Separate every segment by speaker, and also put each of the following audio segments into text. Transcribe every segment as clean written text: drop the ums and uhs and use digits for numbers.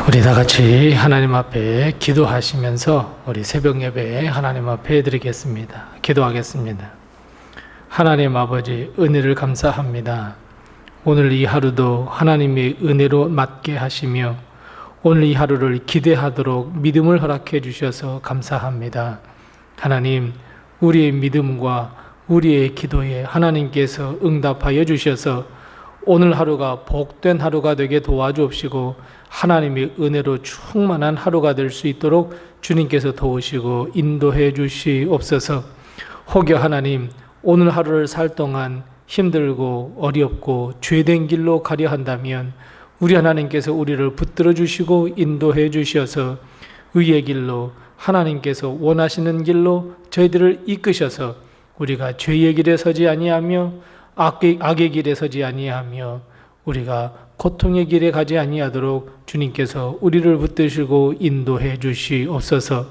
Speaker 1: 우리 다 같이 하나님 앞에 기도하시면서 우리 새벽 예배 하나님 앞에 드리겠습니다. 기도하겠습니다. 하나님 아버지, 은혜를 감사합니다. 오늘 이 하루도 하나님의 은혜로 맞게 하시며 오늘 이 하루를 기대하도록 믿음을 허락해 주셔서 감사합니다. 하나님, 우리의 믿음과 우리의 기도에 하나님께서 응답하여 주셔서 오늘 하루가 복된 하루가 되게 도와주옵시고 하나님의 은혜로 충만한 하루가 될 수 있도록 주님께서 도우시고 인도해 주시옵소서. 혹여 하나님, 오늘 하루를 살 동안 힘들고 어렵고 죄된 길로 가려 한다면 우리 하나님께서 우리를 붙들어 주시고 인도해 주셔서 의의 길로, 하나님께서 원하시는 길로 저희들을 이끄셔서 우리가 죄의 길에 서지 아니하며 악의 길에 서지 아니하며 우리가 고통의 길에 가지 아니하도록 주님께서 우리를 붙드시고 인도해 주시옵소서.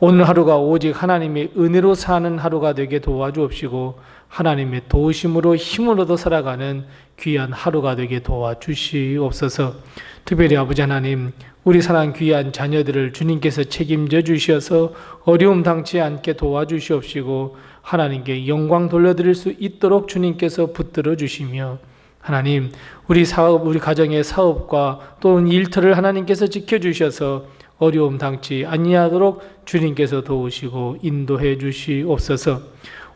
Speaker 1: 오늘 하루가 오직 하나님의 은혜로 사는 하루가 되게 도와주옵시고 하나님의 도우심으로 힘을 얻어 살아가는 귀한 하루가 되게 도와주시옵소서. 특별히 아버지 하나님, 우리 사랑 귀한 자녀들을 주님께서 책임져 주셔서 어려움 당치 않게 도와주시옵시고 하나님께 영광 돌려드릴 수 있도록 주님께서 붙들어 주시며 하나님, 우리 사업, 우리 가정의 사업과 또는 일터를 하나님께서 지켜주셔서 어려움 당치 아니하도록 주님께서 도우시고 인도해 주시옵소서.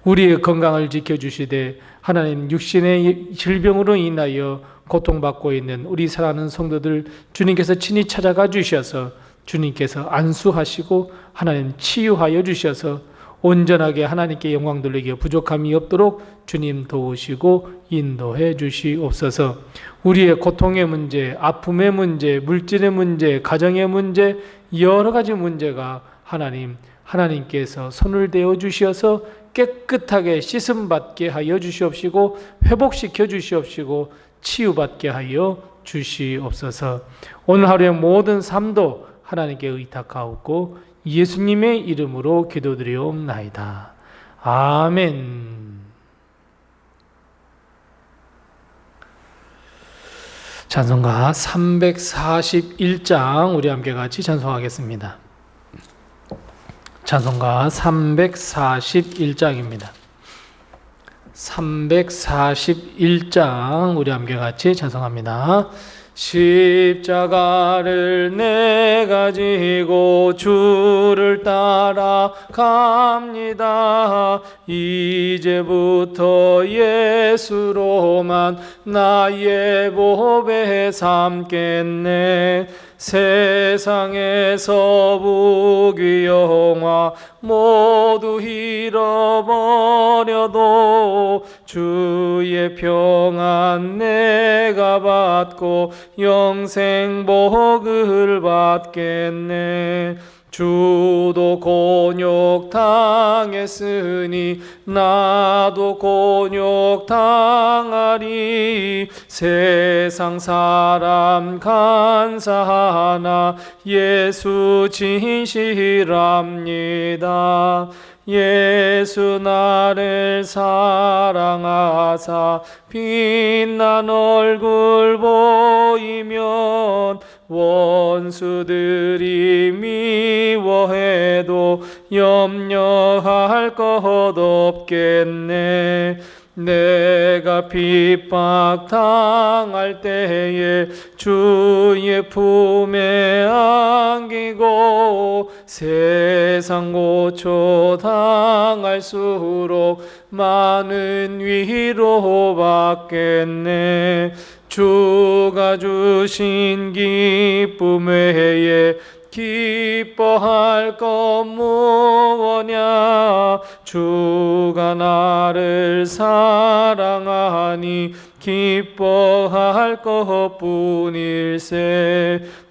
Speaker 1: 우리의 건강을 지켜주시되 하나님, 육신의 질병으로 인하여 고통받고 있는 우리 사랑하는 성도들 주님께서 친히 찾아가 주셔서 주님께서 안수하시고 하나님 치유하여 주셔서 온전하게 하나님께 영광 돌리기에 부족함이 없도록 주님 도우시고 인도해 주시옵소서. 우리의 고통의 문제, 아픔의 문제, 물질의 문제, 가정의 문제, 여러 가지 문제가 하나님께서 손을 대어 주셔서 깨끗하게 씻음받게 하여 주시옵시고 회복시켜 주시옵시고 치유받게 하여 주시옵소서. 오늘 하루의 모든 삶도 하나님께 의탁하옵고 예수님의 이름으로 기도드리옵나이다. 아멘. 찬송가 341장 우리 함께 같이 찬송하겠습니다. 찬송가 341장입니다. 341장 우리 함께 같이 찬송합니다. 십자가를 내가 지고 주를 따라갑니다. 이제부터 예수로만 나의 보배 삼겠네. 세상에서 부귀 영화 모두 잃어버려도 주의 평안 내가 받고 영생 복을 받겠네. 주도 곤욕 당했으니 나도 곤욕 당하리. 세상 사람 간사하나 예수 진실합니다. 예수 나를 사랑하사 빛난 얼굴 보이면 원수들이 미워해도 염려할 것 없겠네. 내가 핍박 당할 때에 주의 품에 안기고 세상 고초 당할수록 많은 위로 받겠네. 주가 주신 기쁨 외에 기뻐할 것 무엇냐. 주가 나를 사랑하니 기뻐할 것뿐일세.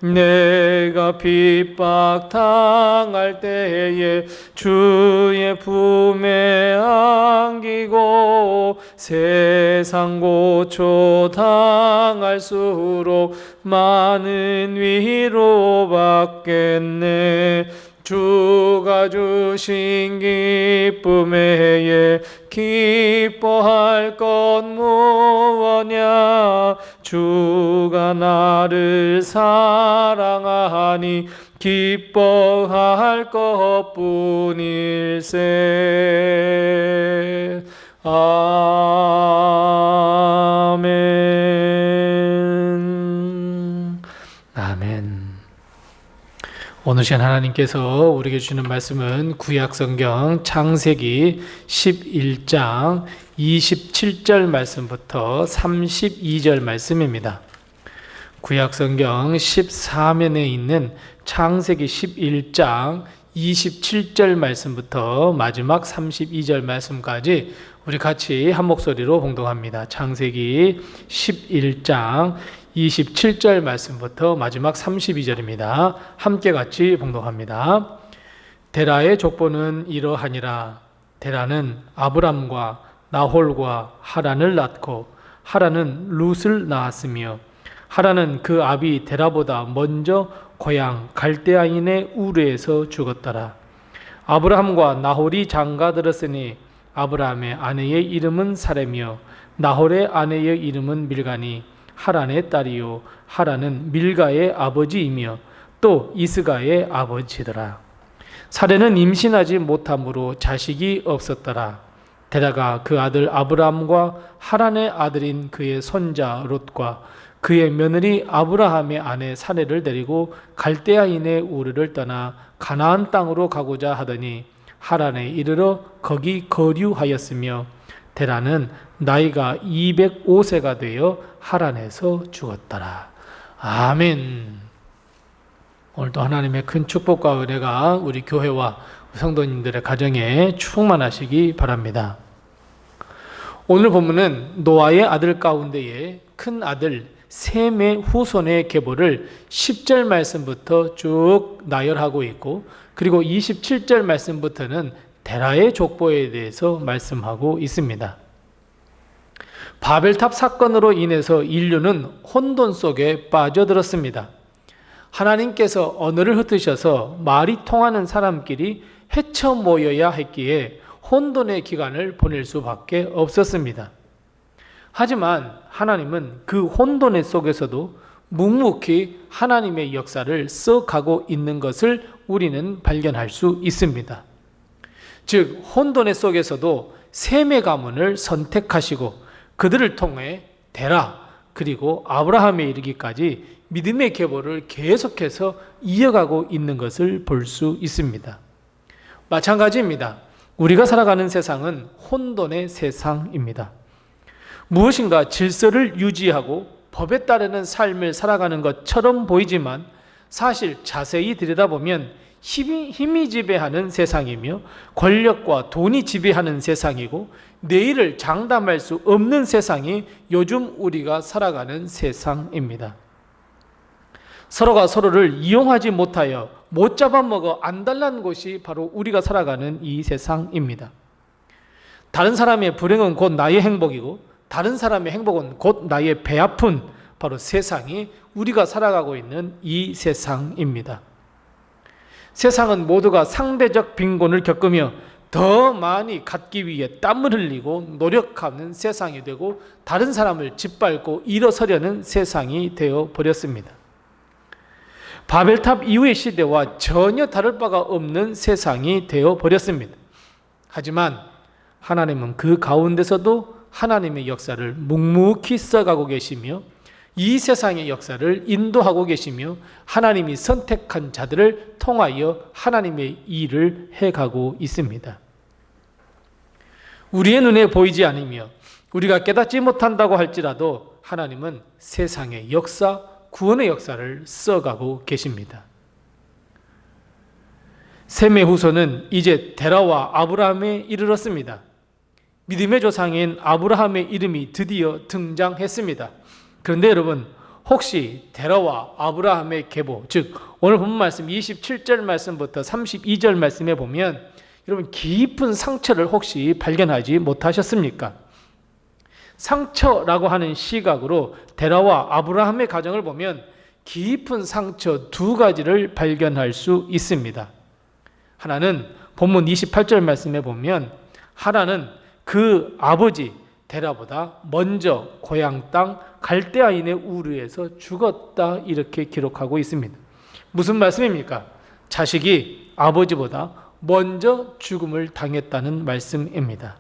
Speaker 1: 내가 핍박 당할 때에 주의 품에 안기고 세상 고초 당할수록 많은 위로 받겠네. 주가 주신 기쁨 외에 기뻐할 것 무엇냐. 주가 나를 사랑하니 기뻐할 것뿐일세. 아멘. 아멘. 오늘 시간 하나님께서 우리에게 주는 말씀은 구약성경 창세기 11장 27절 말씀부터 32절 말씀입니다. 구약성경 14면에 있는 창세기 11장 27절 말씀부터 마지막 32절 말씀까지 우리 같이 한 목소리로 봉독합니다. 창세기 11장 27절 말씀부터 마지막 32절입니다. 함께 같이 봉독합니다. 데라의 족보는 이러하니라. 데라는 아브람과 나홀과 하란을 낳고 하란은 룻을 낳았으며 하란은 그 아비 데라보다 먼저 고향 갈대아인의 우르에서 죽었더라. 아브라함과 나홀이 장가들었으니 아브라함의 아내의 이름은 사레며 나홀의 아내의 이름은 밀가니 하란의 딸이요 하란은 밀가의 아버지이며 또 이스가의 아버지더라. 사레는 임신하지 못함으로 자식이 없었더라. 데라가 그 아들 아브라함과 하란의 아들인 그의 손자 롯과 그의 며느리 아브라함의 아내 사레를 데리고 갈대아인의 우르를 떠나 가나안 땅으로 가고자 하더니 하란에 이르러 거기 거류하였으며 데라는 나이가 205세가 되어 하란에서 죽었더라. 아멘. 오늘도 하나님의 큰 축복과 은혜가 우리 교회와 성도님들의 가정에 충만하시기 바랍니다. 오늘 본문은 노아의 아들 가운데에 큰 아들 셈의 후손의 계보를 10절 말씀부터 쭉 나열하고 있고, 그리고 27절 말씀부터는 데라의 족보에 대해서 말씀하고 있습니다. 바벨탑 사건으로 인해서 인류는 혼돈 속에 빠져들었습니다. 하나님께서 언어를 흩으셔서 말이 통하는 사람끼리 헤쳐 모여야 했기에 혼돈의 기간을 보낼 수밖에 없었습니다. 하지만 하나님은 그 혼돈의 속에서도 묵묵히 하나님의 역사를 써가고 있는 것을 우리는 발견할 수 있습니다. 즉 혼돈의 속에서도 셈의 가문을 선택하시고 그들을 통해 데라 그리고 아브라함에 이르기까지 믿음의 계보를 계속해서 이어가고 있는 것을 볼 수 있습니다. 마찬가지입니다. 우리가 살아가는 세상은 혼돈의 세상입니다. 무엇인가 질서를 유지하고 법에 따르는 삶을 살아가는 것처럼 보이지만 사실 자세히 들여다보면 힘이 지배하는 세상이며 권력과 돈이 지배하는 세상이고 내일을 장담할 수 없는 세상이 요즘 우리가 살아가는 세상입니다. 서로가 서로를 이용하지 못하여 못 잡아먹어 안달난 곳이 바로 우리가 살아가는 이 세상입니다. 다른 사람의 불행은 곧 나의 행복이고 다른 사람의 행복은 곧 나의 배 아픈 바로 세상이 우리가 살아가고 있는 이 세상입니다. 세상은 모두가 상대적 빈곤을 겪으며 더 많이 갖기 위해 땀을 흘리고 노력하는 세상이 되고 다른 사람을 짓밟고 일어서려는 세상이 되어버렸습니다. 바벨탑 이후의 시대와 전혀 다를 바가 없는 세상이 되어버렸습니다. 하지만 하나님은 그 가운데서도 하나님의 역사를 묵묵히 써가고 계시며 이 세상의 역사를 인도하고 계시며 하나님이 선택한 자들을 통하여 하나님의 일을 해가고 있습니다. 우리의 눈에 보이지 않으며 우리가 깨닫지 못한다고 할지라도 하나님은 세상의 역사, 구원의 역사를 써가고 계십니다. 셈의 후손은 이제 데라와 아브라함에 이르렀습니다. 믿음의 조상인 아브라함의 이름이 드디어 등장했습니다. 그런데 여러분, 혹시 데라와 아브라함의 계보, 즉 오늘 본 말씀 27절 말씀부터 32절 말씀에 보면 여러분 깊은 상처를 혹시 발견하지 못하셨습니까? 상처라고 하는 시각으로 데라와 아브라함의 가정을 보면 깊은 상처 두 가지를 발견할 수 있습니다. 하나는 본문 28절 말씀에 보면 하나는 그 아버지 데라보다 먼저 고향 땅 갈대아인의 우르에서 죽었다 이렇게 기록하고 있습니다. 무슨 말씀입니까? 자식이 아버지보다 먼저 죽음을 당했다는 말씀입니다.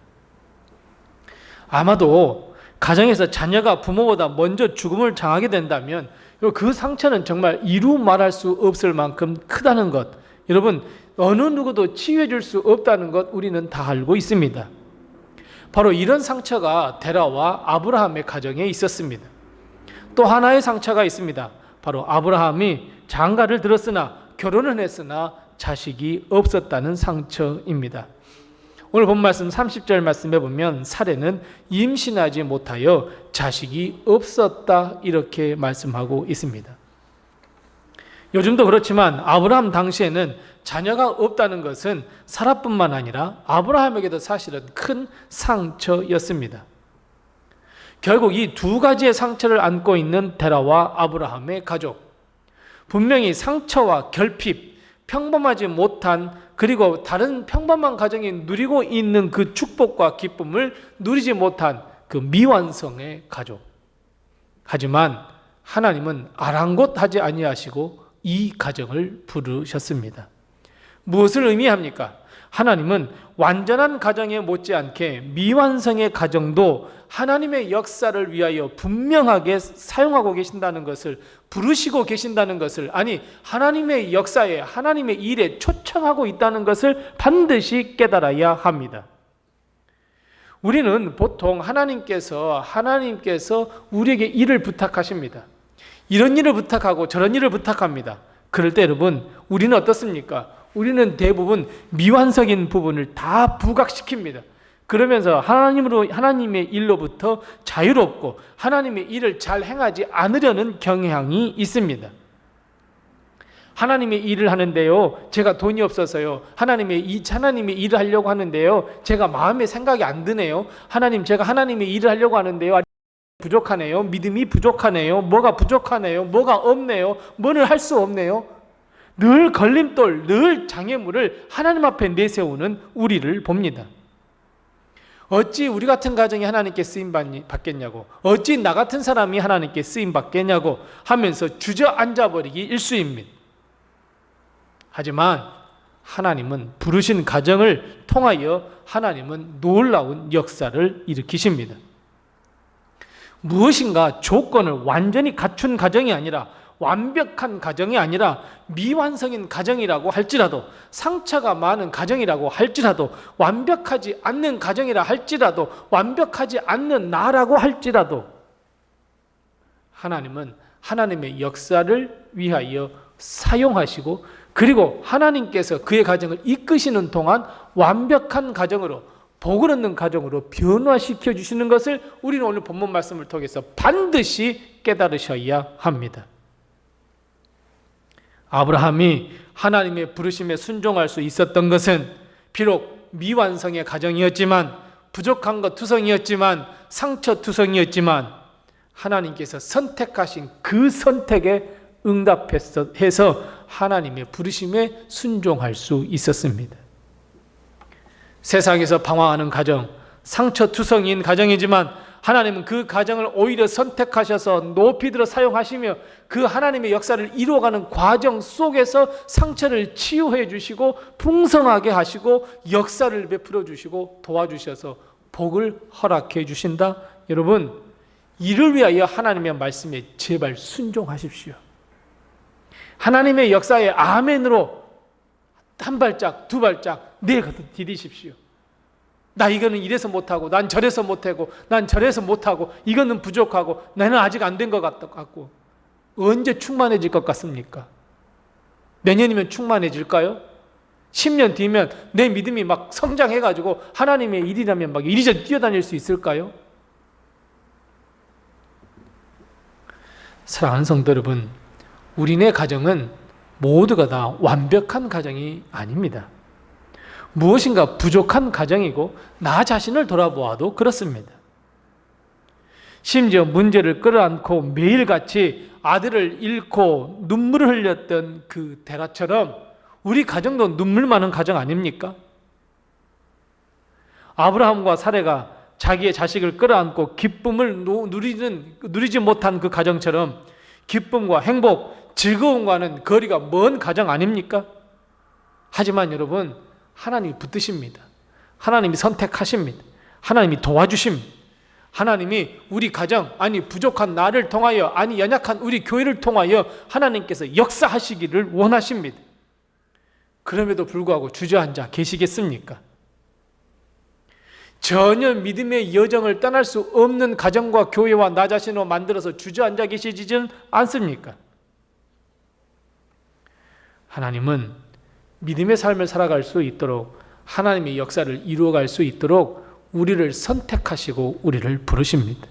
Speaker 1: 아마도 가정에서 자녀가 부모보다 먼저 죽음을 당하게 된다면 그 상처는 정말 이루 말할 수 없을 만큼 크다는 것, 여러분 어느 누구도 치유해 줄 수 없다는 것 우리는 다 알고 있습니다. 바로 이런 상처가 데라와 아브라함의 가정에 있었습니다. 또 하나의 상처가 있습니다. 바로 아브라함이 장가를 들었으나 결혼은 했으나 자식이 없었다는 상처입니다. 오늘 본 말씀 30절 말씀에 보면 사레는 임신하지 못하여 자식이 없었다 이렇게 말씀하고 있습니다. 요즘도 그렇지만 아브라함 당시에는 자녀가 없다는 것은 사라뿐만 아니라 아브라함에게도 사실은 큰 상처였습니다. 결국 이 두 가지의 상처를 안고 있는 데라와 아브라함의 가족, 분명히 상처와 결핍, 평범하지 못한 그리고 다른 평범한 가정이 누리고 있는 그 축복과 기쁨을 누리지 못한 그 미완성의 가족. 하지만 하나님은 아랑곳하지 아니하시고 이 가정을 부르셨습니다. 무엇을 의미합니까? 하나님은 완전한 가정에 못지않게 미완성의 가정도 하나님의 역사를 위하여 분명하게 사용하고 계신다는 것을, 부르시고 계신다는 것을, 아니 하나님의 역사에 하나님의 일에 초청하고 있다는 것을 반드시 깨달아야 합니다. 우리는 보통 하나님께서 우리에게 일을 부탁하십니다. 이런 일을 부탁하고 저런 일을 부탁합니다. 그럴 때 여러분 우리는 어떻습니까? 우리는 대부분 미완성인 부분을 다 부각시킵니다. 그러면서 하나님의 일로부터 자유롭고 하나님의 일을 잘 행하지 않으려는 경향이 있습니다. 하나님의 일을 하는데요, 제가 돈이 없어서요. 하나님의 일을 하려고 하는데요, 제가 마음에 생각이 안 드네요. 제가 하나님의 일을 하려고 하는데요, 부족하네요. 믿음이 부족하네요. 뭐가 부족하네요. 뭐가 없네요. 뭐를 할 수 없네요. 늘 걸림돌, 늘 장애물을 하나님 앞에 내세우는 우리를 봅니다. 어찌 우리 같은 가정이 하나님께 쓰임 받겠냐고, 어찌 나 같은 사람이 하나님께 쓰임 받겠냐고 하면서 주저앉아버리기 일쑤입니다. 하지만 하나님은 부르신 가정을 통하여 하나님은 놀라운 역사를 일으키십니다. 무엇인가 조건을 완전히 갖춘 가정이 아니라, 완벽한 가정이 아니라 미완성인 가정이라고 할지라도, 상처가 많은 가정이라고 할지라도, 완벽하지 않는 가정이라 할지라도, 완벽하지 않는 나라고 할지라도 하나님은 하나님의 역사를 위하여 사용하시고, 그리고 하나님께서 그의 가정을 이끄시는 동안 완벽한 가정으로, 복을 얻는 가정으로 변화시켜 주시는 것을 우리는 오늘 본문 말씀을 통해서 반드시 깨달으셔야 합니다. 아브라함이 하나님의 부르심에 순종할 수 있었던 것은 비록 미완성의 가정이었지만, 부족한 것 투성이었지만, 상처 투성이었지만, 하나님께서 선택하신 그 선택에 응답해서 하나님의 부르심에 순종할 수 있었습니다. 세상에서 방황하는 가정, 상처투성이인 가정이지만 하나님은 그 가정을 오히려 선택하셔서 높이 들어 사용하시며 그 하나님의 역사를 이루어가는 과정 속에서 상처를 치유해 주시고 풍성하게 하시고 역사를 베풀어 주시고 도와주셔서 복을 허락해 주신다. 여러분, 이를 위하여 하나님의 말씀에 제발 순종하십시오. 하나님의 역사에 아멘으로 한 발짝 두 발짝 내가도 디디십시오. 나 이거는 이래서 못하고, 난 저래서 못하고, 난 저래서 못하고, 이거는 부족하고, 나는 아직 안 된 것 같고. 언제 충만해질 것 같습니까? 내년이면 충만해질까요? 10년 뒤면 내 믿음이 막 성장해가지고 하나님의 일이라면 막 이리저리 뛰어다닐 수 있을까요? 사랑하는 성도 여러분, 우리네 가정은 모두가 다 완벽한 가정이 아닙니다. 무엇인가 부족한 가정이고, 나 자신을 돌아보아도 그렇습니다. 심지어 문제를 끌어안고 매일같이 아들을 잃고 눈물을 흘렸던 그 데라처럼 우리 가정도 눈물 많은 가정 아닙니까? 아브라함과 사레가 자기의 자식을 끌어안고 기쁨을 누리지 못한 그 가정처럼 기쁨과 행복, 즐거움과는 거리가 먼 가정 아닙니까? 하지만 여러분, 하나님이 붙드십니다. 하나님이 선택하십니다. 하나님이 도와주십니다. 하나님이 우리 가정, 아니 부족한 나를 통하여, 아니 연약한 우리 교회를 통하여 하나님께서 역사하시기를 원하십니다. 그럼에도 불구하고 주저앉아 계시겠습니까? 전혀 믿음의 여정을 떠날 수 없는 가정과 교회와 나 자신으로 만들어서 주저앉아 계시지는 않습니까? 하나님은 믿음의 삶을 살아갈 수 있도록, 하나님의 역사를 이루어갈 수 있도록 우리를 선택하시고 우리를 부르십니다.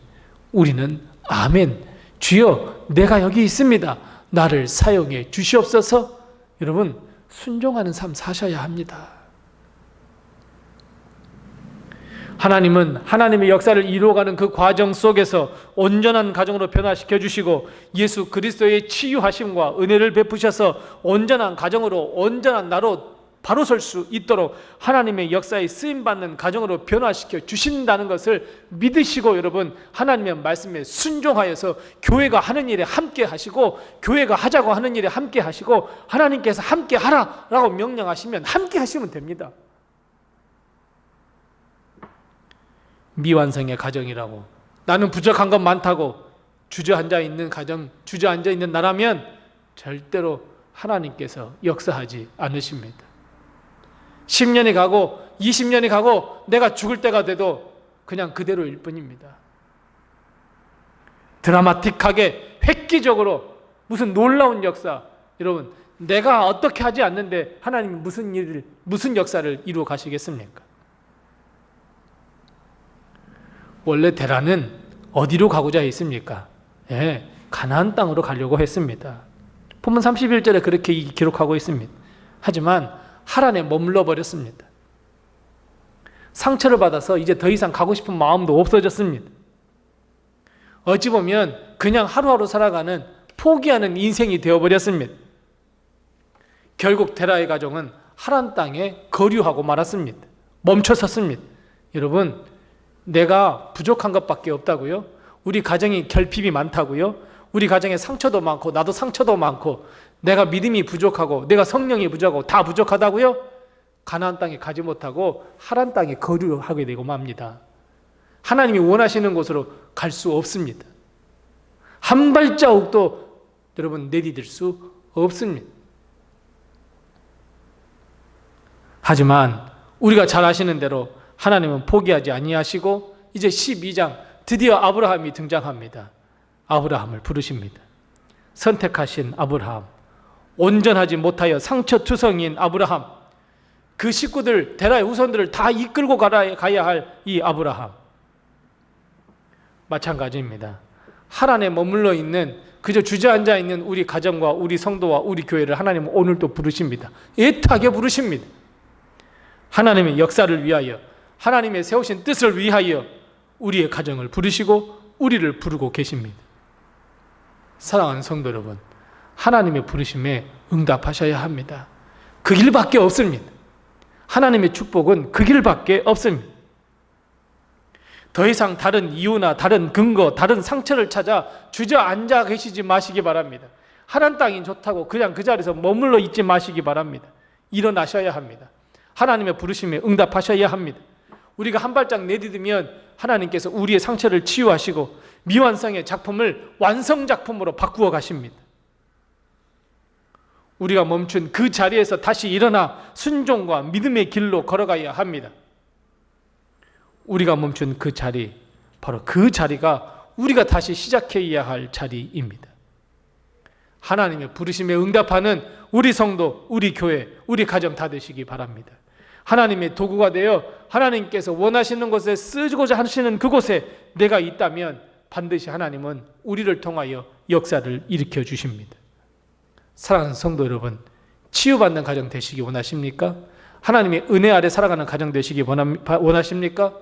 Speaker 1: 우리는 아멘, 주여 내가 여기 있습니다, 나를 사용해 주시옵소서. 여러분, 순종하는 삶 사셔야 합니다. 하나님은 하나님의 역사를 이루어가는 그 과정 속에서 온전한 가정으로 변화시켜 주시고 예수 그리스도의 치유하심과 은혜를 베푸셔서 온전한 가정으로, 온전한 나로 바로 설 수 있도록 하나님의 역사에 쓰임받는 가정으로 변화시켜 주신다는 것을 믿으시고, 여러분 하나님의 말씀에 순종하여서 교회가 하는 일에 함께 하시고, 교회가 하자고 하는 일에 함께 하시고, 하나님께서 함께 하라라고 명령하시면 함께 하시면 됩니다. 미완성의 가정이라고, 나는 부족한 것 많다고 주저앉아 있는 가정, 주저앉아 있는 나라면 절대로 하나님께서 역사하지 않으십니다. 10년이 가고 20년이 가고 내가 죽을 때가 돼도 그냥 그대로일 뿐입니다. 드라마틱하게 획기적으로 무슨 놀라운 역사, 여러분 내가 어떻게 하지 않는데 하나님이 무슨 역사를 이루어 가시겠습니까? 원래 데라는 어디로 가고자 했습니까? 가나안 땅으로 가려고 했습니다. 본문 31절에 그렇게 기록하고 있습니다. 하지만 하란에 머물러 버렸습니다. 상처를 받아서 이제 더 이상 가고 싶은 마음도 없어졌습니다. 어찌 보면 그냥 하루하루 살아가는, 포기하는 인생이 되어버렸습니다. 결국 데라의 가정은 하란 땅에 거류하고 말았습니다. 멈춰섰습니다. 여러분, 내가 부족한 것밖에 없다고요? 우리 가정이 결핍이 많다고요? 우리 가정에 상처도 많고 나도 상처도 많고 내가 믿음이 부족하고 내가 성령이 부족하고 다 부족하다고요? 가나안 땅에 가지 못하고 하란 땅에 거류하게 되고 맙니다. 하나님이 원하시는 곳으로 갈 수 없습니다. 한 발자국도 여러분 내디딜 수 없습니다. 하지만 우리가 잘 아시는 대로 하나님은 포기하지 아니하시고 이제 12장 드디어 아브라함이 등장합니다. 아브라함을 부르십니다. 선택하신 아브라함, 온전하지 못하여 상처투성이인 아브라함, 그 식구들, 데라의 후손들을 다 이끌고 가야 할 이 아브라함. 마찬가지입니다. 하란에 머물러 있는, 그저 주저앉아 있는 우리 가정과 우리 성도와 우리 교회를 하나님은 오늘도 부르십니다. 애타게 부르십니다. 하나님의 역사를 위하여, 하나님의 세우신 뜻을 위하여 우리의 가정을 부르시고 우리를 부르고 계십니다. 사랑하는 성도 여러분, 하나님의 부르심에 응답하셔야 합니다. 그 길밖에 없습니다. 하나님의 축복은 그 길밖에 없습니다. 더 이상 다른 이유나 다른 근거, 다른 상처를 찾아 주저앉아 계시지 마시기 바랍니다. 하란 땅이 좋다고 그냥 그 자리에서 머물러 있지 마시기 바랍니다. 일어나셔야 합니다. 하나님의 부르심에 응답하셔야 합니다. 우리가 한 발짝 내디디면 하나님께서 우리의 상처를 치유하시고 미완성의 작품을 완성작품으로 바꾸어 가십니다. 우리가 멈춘 그 자리에서 다시 일어나 순종과 믿음의 길로 걸어가야 합니다. 우리가 멈춘 그 자리, 바로 그 자리가 우리가 다시 시작해야 할 자리입니다. 하나님의 부르심에 응답하는 우리 성도, 우리 교회, 우리 가정 다 되시기 바랍니다. 하나님의 도구가 되어 하나님께서 원하시는 곳에 쓰고자 하시는 그곳에 내가 있다면 반드시 하나님은 우리를 통하여 역사를 일으켜 주십니다. 사랑하는 성도 여러분, 치유받는 가정 되시기 원하십니까? 하나님의 은혜 아래 살아가는 가정 되시기 원하십니까?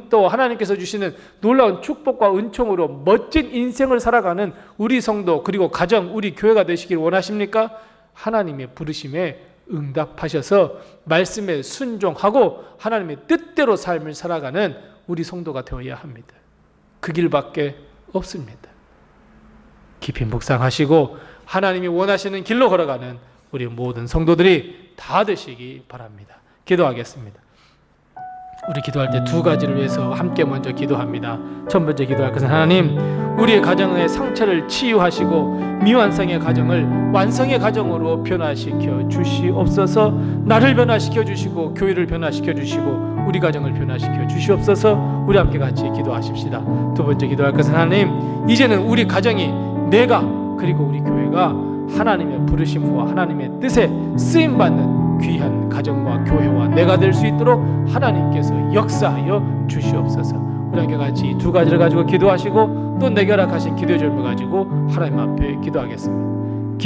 Speaker 1: 또 하나님께서 주시는 놀라운 축복과 은총으로 멋진 인생을 살아가는 우리 성도 그리고 가정, 우리 교회가 되시길 원하십니까? 하나님의 부르심에 응답하셔서 말씀에 순종하고 하나님의 뜻대로 삶을 살아가는 우리 성도가 되어야 합니다. 그 길밖에 없습니다. 깊이 묵상하시고 하나님이 원하시는 길로 걸어가는 우리 모든 성도들이 다 되시기 바랍니다. 기도하겠습니다. 우리 기도할 때 두 가지를 위해서 함께 먼저 기도합니다. 첫 번째 기도할 것은 하나님, 우리의 가정의 상처를 치유하시고 미완성의 가정을 완성의 가정으로 변화시켜 주시옵소서. 나를 변화시켜 주시고 교회를 변화시켜 주시고 우리 가정을 변화시켜 주시옵소서. 우리 함께 같이 기도하십시다. 두 번째 기도할 것은 하나님, 이제는 우리 가정이, 내가 그리고 우리 교회가 하나님의 부르심과 하나님의 뜻에 쓰임받는 귀한 가정과 교회와 내가 될 수 있도록 하나님께서 역사하여 주시옵소서. 우리 함께 같이 이 두 가지를 가지고 기도하시고 또 내게 허락하신 기도의 절을 가지고 하나님 앞에 기도하겠습니다.